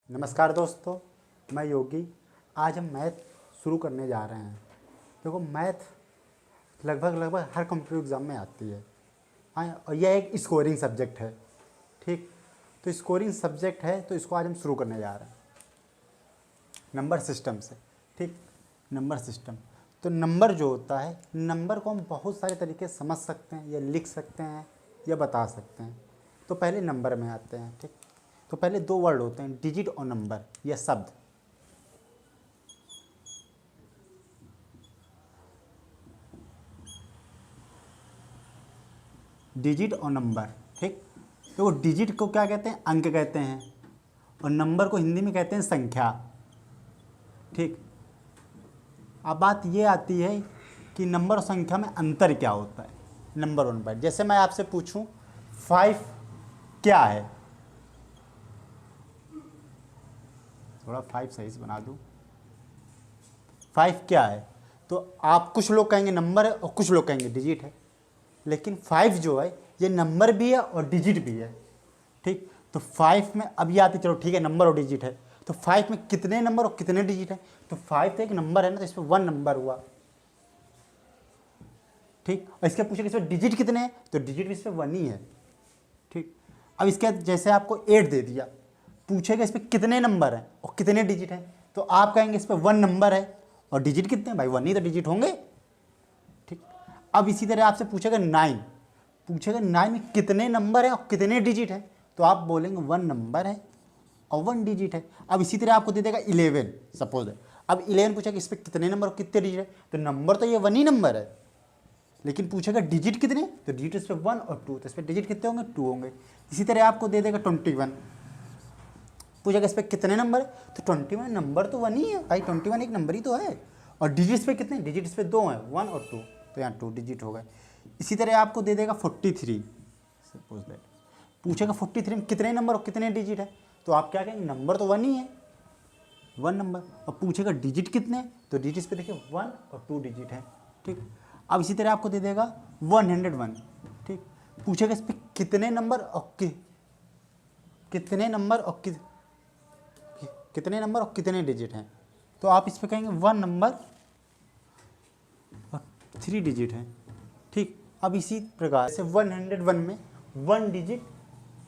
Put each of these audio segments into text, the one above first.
नमस्कार दोस्तों, मैं योगी। आज हम मैथ शुरू करने जा रहे हैं। देखो, मैथ लगभग हर कंप्यूटर एग्ज़ाम में आती है। हाँ, और यह एक स्कोरिंग सब्जेक्ट है। ठीक, तो स्कोरिंग सब्जेक्ट है तो इसको आज हम शुरू करने जा रहे हैं नंबर सिस्टम से। ठीक, नंबर सिस्टम। तो नंबर जो होता है, नंबर को हम बहुत सारे तरीके से समझ सकते हैं, या लिख सकते हैं, या बता सकते हैं। तो पहले नंबर में आते हैं। ठीक, तो पहले दो वर्ड होते हैं, डिजिट और नंबर, या शब्द। डिजिट और नंबर। ठीक, तो वो डिजिट को क्या कहते हैं? अंक कहते हैं। और नंबर को हिंदी में कहते हैं संख्या। ठीक, अब बात ये आती है कि नंबर और संख्या में अंतर क्या होता है। नंबर और नंबर, जैसे मैं आपसे पूछूं 5 क्या है, थोड़ा 5 सही से बना दूं। 5 क्या है? तो आप कुछ लोग कहेंगे नंबर है और कुछ लोग कहेंगे डिजिट है। लेकिन 5 जो है ये नंबर भी है और डिजिट भी है। ठीक, तो 5 में अभी आती, चलो ठीक है, नंबर और डिजिट है। तो 5 में कितने नंबर और कितने डिजिट है? तो 5 तो एक नंबर है ना, तो इसमें 1 नंबर हुआ। ठीक, और इसके पूछे इसमें डिजिट कितने हैं, तो डिजिट भी इसमें 1 ही है। ठीक, अब इसके जैसे आपको 8 दे दिया, पूछेगा इसमें कितने नंबर हैं और कितने डिजिट हैं, तो आप कहेंगे इस पर 1 नंबर है और डिजिट कितने हैं? भाई 1 ही तो डिजिट होंगे। ठीक, अब इसी तरह आपसे पूछेगा 9, पूछेगा 9 में कितने नंबर हैं और कितने डिजिट हैं, तो आप बोलेंगे 1 नंबर है और 1 डिजिट है। अब इसी तरह आपको दे देगा 11, सपोज है। अब 11 पूछेगा इस पर कितने नंबर और कितने डिजिट है, तो नंबर तो ये 1 ही नंबर है, लेकिन पूछेगा डिजिट कितने, तो डिजिट इस पर 1 और 2, तो इस पर डिजिट कितने होंगे? 2 होंगे। इसी तरह आपको दे देगा 21, पूछेगा इस पर कितने नंबर है, तो 21 नंबर तो 1 ही है भाई, 21 एक नंबर ही तो है। और डिजिट्स पे कितने? डिजिट इस पर 2 हैं, 1 और 2, तो यहाँ 2 डिजिट हो गए। इसी तरह आपको दे देगा 43, सपोज दैट, पूछेगा 43 में कितने नंबर और कितने डिजिट है, तो आप क्या कहेंगे? नंबर तो 1 ही है, 1 नंबर। और पूछेगा डिजिट कितने, तो डिजिट्स पे देखिए 1 और 2 डिजिट है। ठीक, अब इसी तरह आपको दे देगा 101। ठीक, पूछेगा इस पर कितने नंबर और कितने नंबर और कितने नंबर और कितने डिजिट हैं, तो आप इस पर कहेंगे 1 नंबर और 3 डिजिट हैं। ठीक, अब इसी प्रकार से 101 में 1 डिजिट,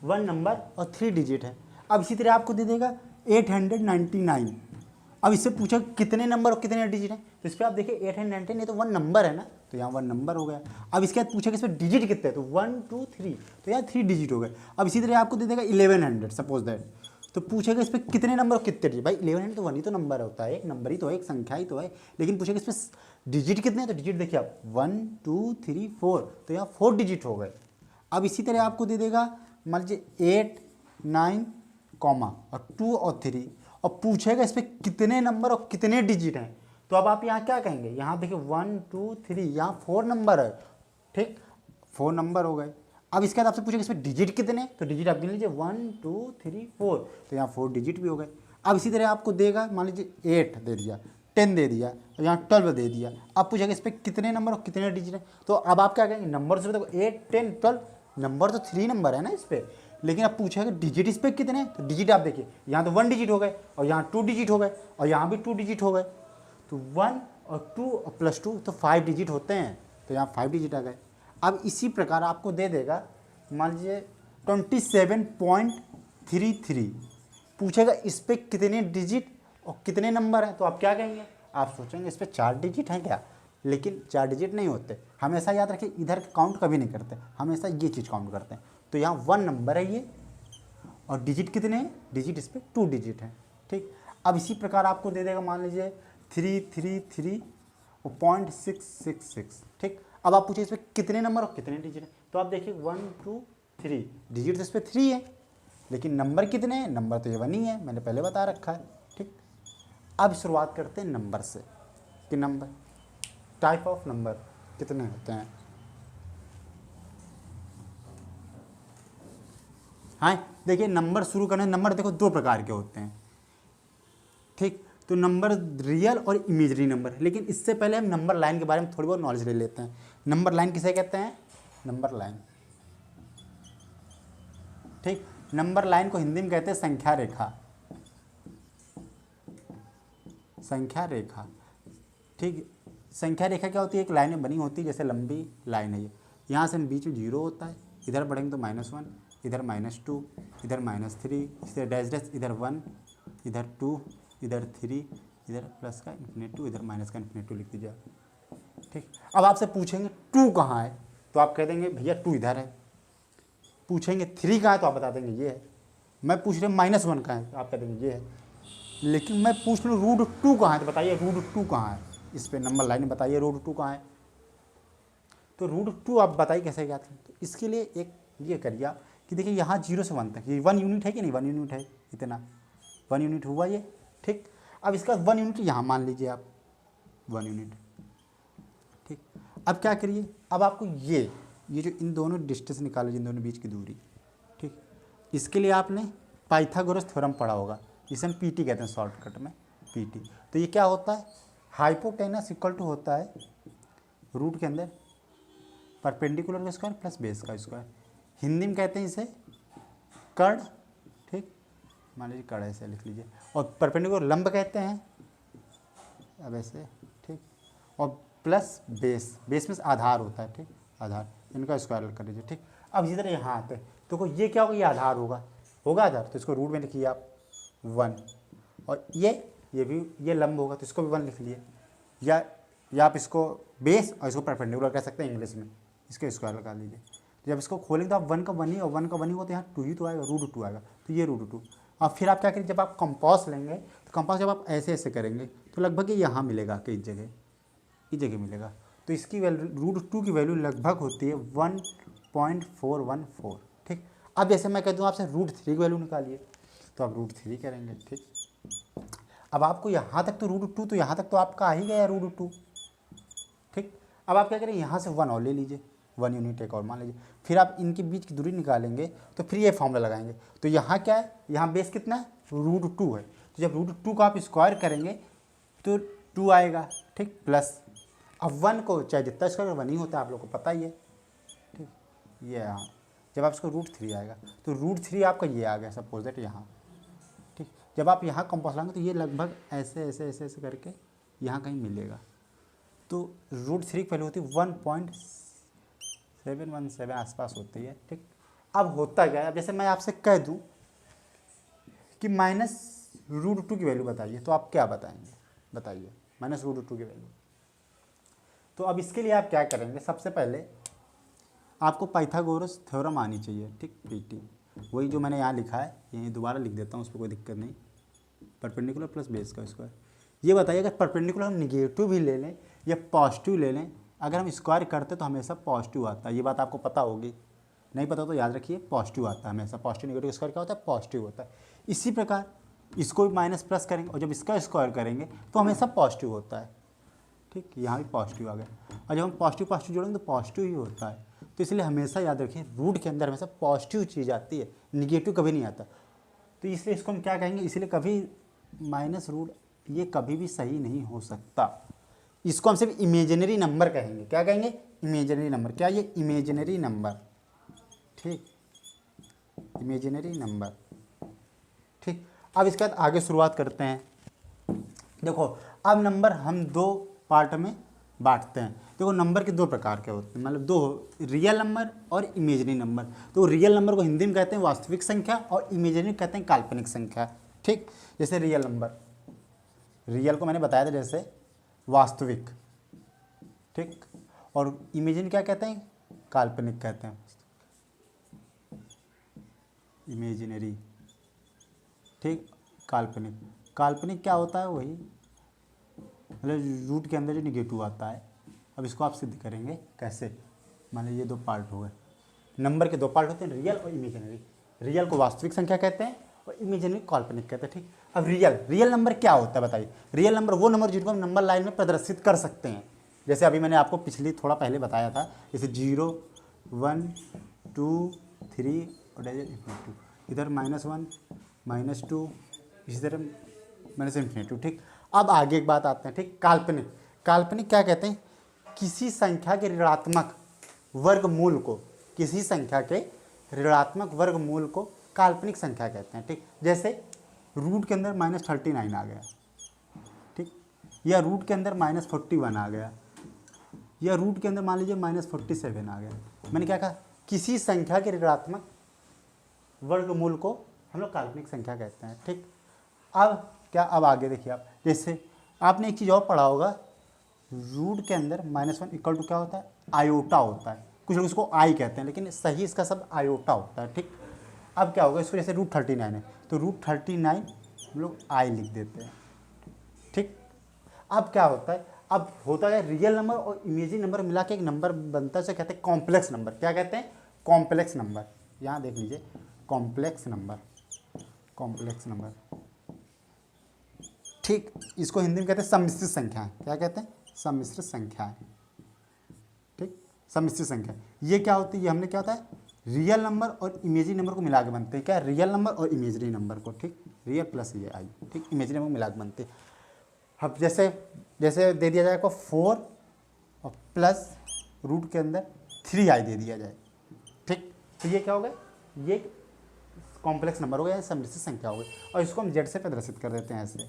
1 नंबर और 3 डिजिट है। अब इसी तरह आपको दे देगा 899। अब इससे पूछा कितने नंबर और कितने डिजिट हैं, तो इस पर आप देखिए 899, ये तो 1 नंबर है ना, तो यहाँ 1 नंबर हो गया। अब इसके बाद पूछेगा इसमें डिजिट कितने हैं, तो 1 2 3, तो यहाँ 3 डिजिट हो गए। अब इसी तरह आपको दे देगा 1100, सपोज दैट, तो पूछेगा इस पर कितने नंबर और कितने डिजिट। भाई 1100 तो 1 ही तो नंबर होता है, एक नंबर ही तो है, एक संख्या ही तो है। लेकिन पूछेगा इस पर डिजिट कितने हैं, तो डिजिट देखिए आप 1 2 3 4, तो यहाँ 4 डिजिट हो गए। अब इसी तरह आपको दे देगा मान लीजिए 8 9 कॉमा और 2 और 3, और पूछेगा इस पर कितने नंबर और कितने डिजिट हैं, तो अब आप यहाँ क्या कहेंगे? यहाँ देखिए 1 2 3, यहाँ 4 नंबर है। ठीक, 4 नंबर हो गए। अब इसके बाद आपसे पूछेगा इसमें डिजिट कितने, तो डिजिट आप गिन लीजिए 1 2 3 4, तो यहाँ 4 डिजिट भी हो गए। अब इसी तरह आपको देगा मान लीजिए 8 दे दिया, 10 दे दिया, और यहाँ 12 दे दिया। अब पूछेगा इस पर कितने नंबर और कितने डिजिट हैं, तो अब आप क्या कहेंगे? नंबर से देखो 8 10 12, नंबर तो 3 नंबर है ना इस पर, लेकिन अब पूछेगा डिजिट इस पर कितने हैं, तो डिजिट आप देखिए यहाँ तो 1 डिजिट हो गए, और यहाँ 2 डिजिट हो गए, और यहाँ भी 2 डिजिट हो गए। तो 1 और 2 और +2 तो 5 डिजिट होते हैं, तो यहाँ 5 डिजिट आ गए। अब इसी प्रकार आपको दे देगा मान लीजिए 27.33, पूछेगा इस पर कितने डिजिट और कितने नंबर हैं, तो आप क्या कहेंगे? आप सोचेंगे इस पर 4 डिजिट हैं क्या, लेकिन 4 डिजिट नहीं होते। हमेशा याद रखिए, इधर काउंट कभी नहीं करते, हमेशा ये चीज़ काउंट करते हैं। तो यहाँ 1 नंबर है ये, और डिजिट कितने हैं? डिजिट इस पर 2 डिजिट हैं। ठीक, अब इसी प्रकार आपको दे देगा मान लीजिए 333 और 0.666। ठीक, अब आप पूछिए इस पर कितने नंबर और कितने डिजिट हैं, तो आप देखिए 1 2 3, डिजिट इस पर 3 है, लेकिन नंबर कितने हैं? नंबर तो ये 1 ही है, मैंने पहले बता रखा है। ठीक, अब शुरुआत करते हैं नंबर से कि नंबर, टाइप ऑफ नंबर कितने होते हैं। हाँ, देखिए नंबर शुरू करने, नंबर देखो 2 प्रकार के होते हैं। ठीक, तो नंबर रियल और इमेजरी नंबर, लेकिन इससे पहले हम नंबर लाइन के बारे में थोड़ी बहुत नॉलेज ले लेते हैं। नंबर लाइन किसे कहते हैं? Number line. ठीक, नंबर लाइन को हिंदी में कहते हैं संख्या रेखा। संख्या रेखा। ठीक, संख्या रेखा क्या होती है? एक लाइन में बनी होती है, जैसे लंबी लाइन है ये। यहाँ से बीच में 0 होता है, इधर बढ़ेंगे तो -1, इधर -2, इधर -3, इधर डैश डैश, इधर 1, इधर 2, इधर 3, इधर प्लस का ∞2, इधर माइनस का ∞2 लिख दीजिए। ठीक, अब आपसे पूछेंगे 2 कहाँ है, तो आप कह देंगे भैया 2 इधर है। पूछेंगे 3 कहाँ है, तो आप बता देंगे ये है। मैं पूछ रहा हूँ -1 कहाँ है, तो आप कह देंगे ये है। लेकिन मैं पूछ लूँ √2 कहाँ है, तो बताइए √2 कहाँ है। इस पे नंबर लाइन में बताइए √2 कहाँ है। तो √2 आप बताइए कैसे ज्ञात करें। तो इसके लिए एक ये करिए आप कि देखिए यहाँ 0 से 1 तक ये 1 यूनिट है कि नहीं, 1 यूनिट है, इतना 1 यूनिट हुआ ये। ठीक, अब इसका 1 यूनिट यहाँ मान लीजिए आप 1 यूनिट। ठीक, अब क्या करिए, अब आपको ये जो इन दोनों डिस्टेंस निकालो, जिन दोनों बीच की दूरी। ठीक, इसके लिए आपने पाइथागोरस थ्योरम पढ़ा होगा, इसे हम पीटी कहते हैं शॉर्टकट में, पीटी। तो ये क्या होता है, हाइपोटेनस इक्वल टू होता है रूट के अंदर परपेंडिकुलर का स्क्वायर प्लस बेस का स्क्वायर। हिंदी में कहते हैं इसे कर्ण। ठीक, मान लीजिए कर्ण ऐसे लिख लीजिए, और परपेंडिकुलर लंब कहते हैं, अब ऐसे। ठीक, और प्लस बेस, बेस में आधार होता है। ठीक, आधार, इनका स्क्वायर कर लीजिए। ठीक, अब इसी तरह यहाँ आते हैं तो ये क्या होगा, ये आधार होगा आधार, तो इसको रूट में लिखिए आप 1, और ये भी ये लंब होगा तो इसको भी 1 लिख लिए, या आप इसको बेस और इसको परपेंडिकुलर कह सकते हैं इंग्लिश में, इसके स्क्वायर लगा लीजिए। तो जब इसको खोलेंगे तो आप 1 का 1 ही, और 1 का 1 ही होगा, तो यहाँ 2 ही तो आएगा, √2 आएगा, तो ये √2। और फिर आप क्या करेंगे, जब आप कंपास लेंगे तो कंपास जब आप ऐसे ऐसे करेंगे तो लगभग ये यहाँ मिलेगा, कई जगह इस जगह मिलेगा। तो इसकी वैल्यू √2 की वैल्यू लगभग होती है 1.414। ठीक, अब जैसे मैं कह दूँ आपसे √3 की वैल्यू निकालिए, तो आप √3 करेंगे। ठीक, अब आपको यहाँ तक तो √2, तो यहाँ तक तो आपका आ ही गया √2। ठीक, अब आप क्या करें, यहाँ से 1 और ले लीजिए, 1 यूनिट एक और मान लीजिए। फिर आप इनके बीच की दूरी निकालेंगे तो फिर ये फॉर्मूला लगाएंगे। तो यहाँ क्या है, यहाँ बेस कितना है, √2 है। तो जब √2 का आप स्क्वायर करेंगे तो 2 आएगा। ठीक, प्लस अब 1 को चाहे जितना स्क्वायर 1 ही होता है, आप लोग को पता ही है। ठीक, ये यहाँ जब आप इसको √3 आएगा तो √3 आपका ये आ गया, सपोज दैट यहाँ। ठीक, जब आप यहाँ कंपास लाएंगे तो ये लगभग ऐसे ऐसे ऐसे ऐसे करके यहाँ कहीं मिलेगा। तो √3 की वैल्यू होती है 1.717 आसपास होती है। ठीक, अब होता क्या है, अब जैसे मैं आपसे कह दूँ कि -√2 की वैल्यू बताइए, तो आप क्या बताएंगे, बताइए -√2 की वैल्यू। तो अब इसके लिए आप क्या करेंगे, सबसे पहले आपको पाइथागोरस थ्योरम आनी चाहिए। ठीक, पीटी, वही जो मैंने यहाँ लिखा है, यहीं दोबारा लिख देता हूँ, उस पर कोई दिक्कत नहीं। परपेंडिकुलर प्लस बेस का स्क्वायर। ये बताइए अगर परपेंडिकुलर हम निगेटिव भी ले लें या पॉजिटिव ले लें, अगर हम स्क्वायर करते तो हमेशा पॉजिटिव आता है। ये बात आपको पता होगी, नहीं पता तो याद रखिए, पॉजिटिव आता है हमेशा। पॉजिटिव निगेटिव स्क्वायर क्या होता है, पॉजिटिव होता है। इसी प्रकार इसको भी माइनस प्लस करेंगे, और जब इसका स्क्वायर करेंगे तो हमेशा पॉजिटिव होता है। ठीक, यहाँ भी पॉजिटिव आ गया, और जब हम पॉजिटिव जोड़ेंगे तो पॉजिटिव ही होता है। तो इसलिए हमेशा याद रखिए, रूट के अंदर हमेशा पॉजिटिव चीज़ आती है, निगेटिव कभी नहीं आता। तो इसलिए इसको हम क्या कहेंगे, इसलिए कभी -√, ये कभी भी सही नहीं हो सकता। इसको हम सिर्फ इमेजिनरी नंबर कहेंगे। क्या कहेंगे, इमेजिनरी नंबर। क्या ये इमेजिनरी नंबर। ठीक, इमेजिनरी नंबर। ठीक, अब इसके बाद आगे शुरुआत करते हैं। देखो, अब नंबर हम 2 पार्ट में बांटते हैं। देखो, नंबर के 2 प्रकार के होते हैं, मतलब 2, रियल नंबर और इमेजिनरी नंबर। तो रियल नंबर को हिंदी में कहते हैं वास्तविक संख्या, और इमेजिनरी कहते हैं काल्पनिक संख्या। ठीक, जैसे रियल नंबर, रियल को मैंने बताया था जैसे वास्तविक। ठीक, और इमेजिनरी क्या कहते हैं, काल्पनिक कहते हैं, इमेजिनरी। ठीक, काल्पनिक। काल्पनिक क्या होता है, वही मतलब रूट के अंदर जो निगेटिव आता है। अब इसको आप सिद्ध करेंगे कैसे, मान लीजिए 2 पार्ट हो गए। नंबर के 2 पार्ट होते हैं, रियल और इमेजिनरी। रियल को वास्तविक संख्या कहते हैं और इमेजिनरी काल्पनिक कहते हैं। ठीक, अब रियल नंबर क्या होता है बताइए। रियल नंबर वो नंबर जिनको हम नंबर लाइन में प्रदर्शित कर सकते हैं। जैसे अभी मैंने आपको थोड़ा पहले बताया था, जैसे 0, 1, 2, 3 और -2, इधर -1, -2, इसी तरह -∞। ठीक, अब आगे एक बात आते हैं। ठीक, काल्पनिक। काल्पनिक क्या कहते हैं, किसी संख्या के ऋणात्मक वर्गमूल को, किसी संख्या के ऋणात्मक वर्गमूल को काल्पनिक संख्या कहते हैं। ठीक, जैसे रूट के अंदर -39 आ गया। ठीक, या रूट के अंदर -41 आ गया, या रूट के अंदर मान लीजिए -47 आ गया। मैंने क्या कहा, किसी संख्या के ऋणात्मक वर्गमूल को हम लोग काल्पनिक संख्या कहते हैं। ठीक, अब क्या, अब आगे देखिए आप, जैसे आपने एक चीज़ और पढ़ा होगा, रूट के अंदर -1 इक्वल टू क्या होता है, आयोटा होता है। कुछ लोग उसको आई कहते हैं, लेकिन सही इसका शब्द आयोटा होता है। ठीक, अब क्या होगा, इसको जैसे √39 है तो √39 हम लोग आई लिख देते हैं। ठीक, अब क्या होता है, अब होता है रियल नंबर और इमेजिनरी नंबर मिला के एक नंबर बनता है, उसे कहते हैं कॉम्प्लेक्स नंबर। क्या कहते हैं, कॉम्प्लेक्स नंबर। यहाँ देख लीजिए, कॉम्प्लेक्स नंबर, कॉम्प्लेक्स नंबर। ठीक, इसको हिंदी में कहते हैं सम्मिश्रित संख्याएं। क्या कहते हैं, सम्मिश्रित संख्याएं। ठीक, सम्मिश्रित संख्या ये क्या होती है, ये हमने क्या होता है, रियल नंबर और इमेजिनरी नंबर को मिला के बनते हैं। क्या, रियल नंबर और इमेजिनरी नंबर को। ठीक, रियल प्लस ये आई, ठीक, इमेजिनरी नंबर मिला के बनते हैं। अब जैसे जैसे दे दिया जाए आपको 4 और प्लस रूट के अंदर 3i दे दिया जाए। ठीक, तो ये क्या हो गया, ये कॉम्प्लेक्स नंबर हो गया, सम्मिश्रित संख्या हो गई, और इसको हम जेड से प्रदर्शित कर देते हैं ऐसे।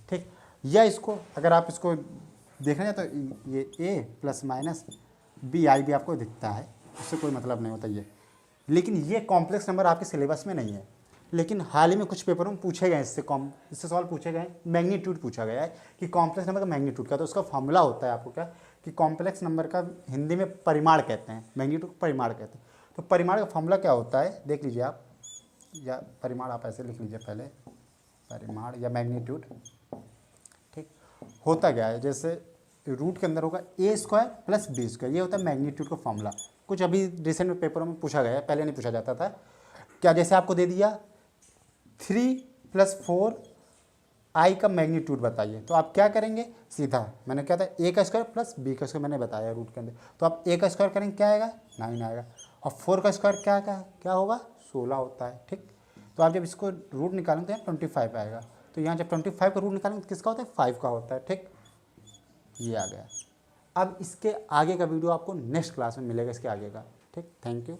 ठीक, या इसको अगर आप इसको देखना है तो ये a प्लस माइनस bi भी आपको दिखता है, उससे कोई मतलब नहीं होता ये। लेकिन ये कॉम्प्लेक्स नंबर आपके सिलेबस में नहीं है, लेकिन हाल ही में कुछ पेपरों में पूछे गए, इससे सवाल पूछे गए। मैग्नीट्यूड पूछा गया है कि कॉम्प्लेक्स नंबर का मैग्नीट्यूड क्या, तो उसका फॉर्मूला होता है आपको क्या, कि कॉम्प्लेक्स नंबर का हिंदी में परिमाण कहते हैं, मैग्नीट्यूड को परिमाण कहते हैं। तो परिमाण का फॉर्मूला क्या होता है, देख लीजिए आप, या परिमाण आप ऐसे लिख लीजिए पहले, परिमाण या मैग्नीट्यूड। ठीक, होता क्या है, जैसे रूट के अंदर होगा a² प्लस b², ये होता है मैग्नीट्यूड का फॉर्मूला। कुछ अभी रिसेंट में पेपरों में पूछा गया है, पहले नहीं पूछा जाता था। क्या, जैसे आपको दे दिया 3 + 4i का मैग्नीट्यूड बताइए, तो आप क्या करेंगे, सीधा मैंने क्या था, a² प्लस b² मैंने बताया रूट के अंदर, तो आप a² करेंगे, क्या आएगा, 9 आएगा, और 4² क्या होगा, 16 होता है। ठीक, तो आप जब इसको रूट निकालेंगे तो यहाँ 25 आएगा, तो यहाँ जब 25 का रूट निकालेंगे तो किसका होता है, 5 का होता है। ठीक, ये आ गया। अब इसके आगे का वीडियो आपको नेक्स्ट क्लास में मिलेगा, इसके आगे का। ठीक, थैंक यू।